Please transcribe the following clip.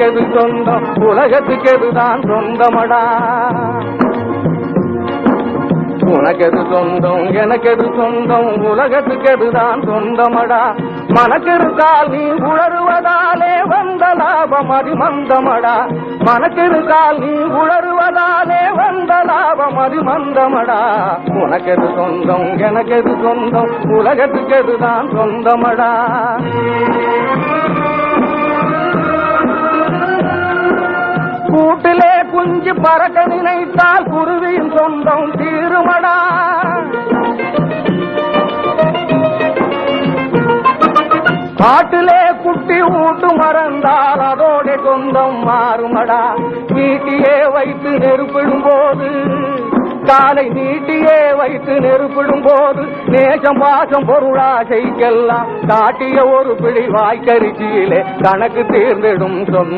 எது சொந்தம் உலகத்துக்கு எதுதான் சொந்தமடா உனக்கெது சொந்தம் எனக்கெது சொந்தம் உலகத்துக்கு எதுதான் சொந்தமடா மனக்கெருக்கால் நீ உளறுவதாலே வந்த லாபம் அதிமந்தமடா மனக்கெருக்கால் நீ உளறுவதாலே வந்த லாபம் அதிமந்தமடா உனக்கெது சொந்தம் எனக்கெது சொந்தம் உலகத்துக்கு எதுதான் சொந்தமடா கூட்டிலே குஞ்சு பறக்க நினைத்தால் குருவியின் சொந்தம் தீருமடா காட்டிலே குட்டி ஊட்டு மறந்தால் அதோட சொந்தம் மாறுமடா நீட்டியே வைத்து நெருப்பிடும் போது காலை நீட்டியே வைத்து நெருப்பிடும் போது நேசம் பாசம் பொருளாசைக்கெல்லாம் காட்டிய ஒரு பிடி வாய்க்கரிசியிலே கணக்கு தீர்ந்திடும் சொந்தம்